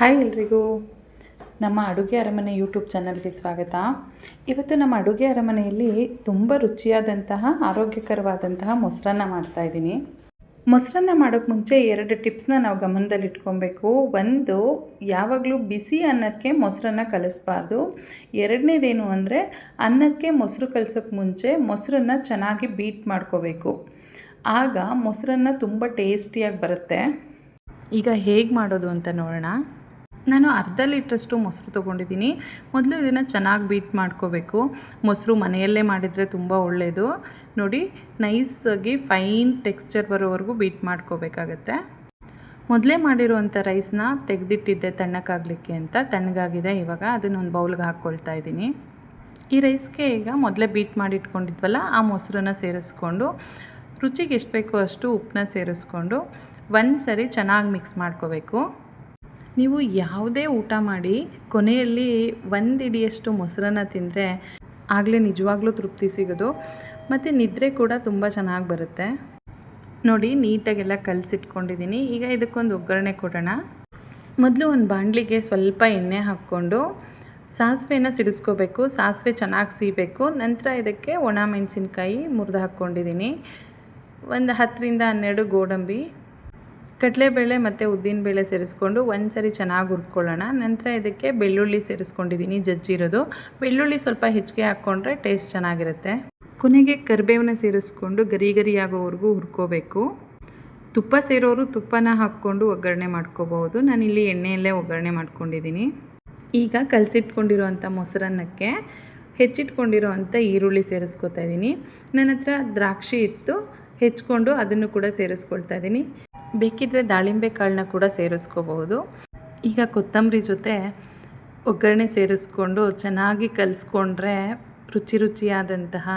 Hi ಎಲ್ರಿಗೂ ನಮ್ಮ ಅಡುಗೆ ಅರಮನೆ ಯೂಟ್ಯೂಬ್ ಚಾನಲ್ಗೆ ಸ್ವಾಗತ. ಇವತ್ತು ನಮ್ಮ ಅಡುಗೆ ಅರಮನೆಯಲ್ಲಿ ತುಂಬ ರುಚಿಯಾದಂತಹ ಆರೋಗ್ಯಕರವಾದಂತಹ ಮೊಸರನ್ನ ಮಾಡ್ತಾಯಿದ್ದೀನಿ. ಮೊಸರನ್ನ ಮಾಡೋಕ್ಕೆ ಮುಂಚೆ 2 ಟಿಪ್ಸ್ನ ನಾವು ಗಮನದಲ್ಲಿಟ್ಕೊಬೇಕು. ಒಂದು, ಯಾವಾಗಲೂ ಬಿಸಿ ಅನ್ನಕ್ಕೆ ಮೊಸರನ್ನ ಕಲಿಸ್ಬಾರ್ದು. ಎರಡನೇದೇನು ಅಂದರೆ, ಅನ್ನಕ್ಕೆ ಮೊಸರು ಕಲಸೋಕ್ಕೆ ಮುಂಚೆ ಮೊಸರನ್ನ ಚೆನ್ನಾಗಿ ಬೀಟ್ ಮಾಡ್ಕೋಬೇಕು. ಆಗ ಮೊಸರನ್ನ ತುಂಬ ಟೇಸ್ಟಿಯಾಗಿ ಬರುತ್ತೆ. ಈಗ ಹೇಗೆ ಮಾಡೋದು ಅಂತ ನೋಡೋಣ. ನಾನು ಅರ್ಧ ಲೀಟ್ರಷ್ಟು ಮೊಸರು ತೊಗೊಂಡಿದ್ದೀನಿ. ಮೊದಲು ಇದನ್ನು ಚೆನ್ನಾಗಿ ಬೀಟ್ ಮಾಡ್ಕೋಬೇಕು. ಮೊಸರು ಮನೆಯಲ್ಲೇ ಮಾಡಿದರೆ ತುಂಬ ಒಳ್ಳೆಯದು. ನೋಡಿ, ನೈಸಾಗಿ ಫೈನ್ ಟೆಕ್ಸ್ಚರ್ ಬರೋವರೆಗೂ ಬೀಟ್ ಮಾಡ್ಕೋಬೇಕಾಗತ್ತೆ. ಮೊದಲೇ ಮಾಡಿರುವಂಥ ರೈಸ್ನ ತೆಗೆದಿಟ್ಟಿದ್ದೆ ತಣ್ಣಕ್ಕಾಗಲಿಕ್ಕೆ ಅಂತ. ತಣ್ಣಗಾಗಿದೆ. ಇವಾಗ ಅದನ್ನೊಂದು ಬೌಲ್ಗೆ ಹಾಕ್ಕೊಳ್ತಾ ಇದ್ದೀನಿ. ಈ ರೈಸ್ಗೆ ಈಗ ಮೊದಲೇ ಬೀಟ್ ಮಾಡಿ ಇಟ್ಕೊಂಡಿದ್ವಲ್ಲ, ಆ ಮೊಸರನ್ನ ಸೇರಿಸ್ಕೊಂಡು ರುಚಿಗೆ ಎಷ್ಟು ಬೇಕೋ ಅಷ್ಟು ಉಪ್ಪನ್ನ ಸೇರಿಸ್ಕೊಂಡು ಒಂದು ಸರಿ ಚೆನ್ನಾಗಿ ಮಿಕ್ಸ್ ಮಾಡ್ಕೋಬೇಕು. ನೀವು ಯಾವುದೇ ಊಟ ಮಾಡಿ ಕೊನೆಯಲ್ಲಿ 1 ಹಿಡಿಯಷ್ಟು ಮೊಸರನ್ನ ತಿಂದರೆ ಆಗಲೇ ನಿಜವಾಗ್ಲೂ ತೃಪ್ತಿ ಸಿಗೋದು, ಮತ್ತು ನಿದ್ರೆ ಕೂಡ ತುಂಬ ಚೆನ್ನಾಗಿ ಬರುತ್ತೆ. ನೋಡಿ, ನೀಟಾಗೆಲ್ಲ ಕಲಸಿಟ್ಕೊಂಡಿದ್ದೀನಿ. ಈಗ ಇದಕ್ಕೊಂದು ಒಗ್ಗರಣೆ ಕೊಡೋಣ. ಮೊದಲು ಒಂದು ಬಾಣಲಿಗೆ ಸ್ವಲ್ಪ ಎಣ್ಣೆ ಹಾಕ್ಕೊಂಡು ಸಾಸಿವೆನ ಸಿಡಿಸ್ಕೋಬೇಕು. ಸಾಸಿವೆ ಚೆನ್ನಾಗಿ ಸೀಬೇಕು. ನಂತರ ಇದಕ್ಕೆ ಒಣ ಮೆಣಸಿನ್ಕಾಯಿ ಮುರಿದು ಹಾಕ್ಕೊಂಡಿದ್ದೀನಿ. ಒಂದು 10ರಿಂದ 12 ಗೋಡಂಬಿ, ಕಡಲೆಬೇಳೆ ಮತ್ತು ಉದ್ದಿನಬೇಳೆ ಸೇರಿಸ್ಕೊಂಡು ಒಂದು ಸರಿ ಚೆನ್ನಾಗಿ ಹುರ್ಕೊಳ್ಳೋಣ. ನಂತರ ಇದಕ್ಕೆ ಬೆಳ್ಳುಳ್ಳಿ ಸೇರಿಸ್ಕೊಂಡಿದ್ದೀನಿ, ಜಜ್ಜಿರೋದು. ಬೆಳ್ಳುಳ್ಳಿ ಸ್ವಲ್ಪ ಹೆಚ್ಚಿಗೆ ಹಾಕ್ಕೊಂಡ್ರೆ ಟೇಸ್ಟ್ ಚೆನ್ನಾಗಿರುತ್ತೆ. ಕೊನೆಗೆ ಕರಿಬೇವನ್ನ ಸೇರಿಸ್ಕೊಂಡು ಗರಿ ಆಗೋವರೆಗೂ ಹುರ್ಕೋಬೇಕು. ತುಪ್ಪ ಸೇರೋರು ತುಪ್ಪನ ಹಾಕ್ಕೊಂಡು ಒಗ್ಗರಣೆ ಮಾಡ್ಕೋಬಹುದು. ನಾನಿಲ್ಲಿ ಎಣ್ಣೆಯಲ್ಲೇ ಒಗ್ಗರಣೆ ಮಾಡ್ಕೊಂಡಿದ್ದೀನಿ. ಈಗ ಕಲಸಿಟ್ಕೊಂಡಿರೋವಂಥ ಮೊಸರನ್ನಕ್ಕೆ ಹೆಚ್ಚಿಟ್ಕೊಂಡಿರೋವಂಥ ಈರುಳ್ಳಿ ಸೇರಿಸ್ಕೊತಾ ಇದ್ದೀನಿ. ನನ್ನ ಹತ್ರ ದ್ರಾಕ್ಷಿ ಇತ್ತು, ಹೆಚ್ಕೊಂಡು ಅದನ್ನು ಕೂಡ ಸೇರಿಸ್ಕೊಳ್ತಾ ಇದ್ದೀನಿ. ಬೇಕಿದ್ದರೆ ದಾಳಿಂಬೆ ಕಾಳನ್ನ ಕೂಡ ಸೇರಿಸ್ಕೋಬಹುದು. ಈಗ ಕೊತ್ತಂಬರಿ ಜೊತೆ ಒಗ್ಗರಣೆ ಸೇರಿಸ್ಕೊಂಡು ಚೆನ್ನಾಗಿ ಕಲಿಸ್ಕೊಂಡ್ರೆ ರುಚಿಯಾದಂತಹ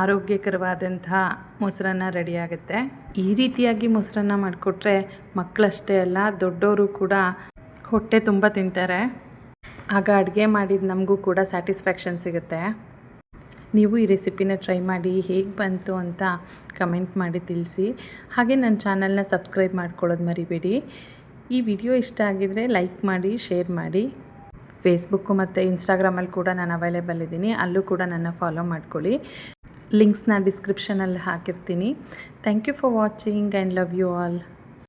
ಆರೋಗ್ಯಕರವಾದಂತಹ ಮೊಸರನ್ನ ರೆಡಿಯಾಗುತ್ತೆ. ಈ ರೀತಿಯಾಗಿ ಮೊಸರನ್ನ ಮಾಡಿಕೊಟ್ರೆ ಮಕ್ಕಳಷ್ಟೇ ಅಲ್ಲ, ದೊಡ್ಡವರು ಕೂಡ ಹೊಟ್ಟೆ ತುಂಬ ತಿಂತಾರೆ. ಆಗ ಅಡುಗೆ ಮಾಡಿದ ನಮಗೂ ಕೂಡ ಸ್ಯಾಟಿಸ್ಫ್ಯಾಕ್ಷನ್ ಸಿಗುತ್ತೆ. ನೀವು ಈ ರೆಸಿಪಿನ ಟ್ರೈ ಮಾಡಿ ಹೇಗೆ ಬಂತು ಅಂತ ಕಮೆಂಟ್ ಮಾಡಿ ತಿಳಿಸಿ. ಹಾಗೆ ನನ್ನ ಚಾನಲ್ನ ಸಬ್ಸ್ಕ್ರೈಬ್ ಮಾಡ್ಕೊಳ್ಳೋದು ಮರಿಬೇಡಿ. ಈ ವಿಡಿಯೋ ಇಷ್ಟ ಆಗಿದರೆ ಲೈಕ್ ಮಾಡಿ, ಶೇರ್ ಮಾಡಿ. ಫೇಸ್ಬುಕ್ಕು ಮತ್ತು ಇನ್ಸ್ಟಾಗ್ರಾಮಲ್ಲಿ ಕೂಡ ನಾನು ಅವೈಲೇಬಲ್ ಇದ್ದೀನಿ, ಅಲ್ಲೂ ಕೂಡ ನನ್ನ ಫಾಲೋ ಮಾಡ್ಕೊಳ್ಳಿ. ಲಿಂಕ್ಸ್ನ ಡಿಸ್ಕ್ರಿಪ್ಷನಲ್ಲಿ ಹಾಕಿರ್ತೀನಿ. Thank you for watching and love you all.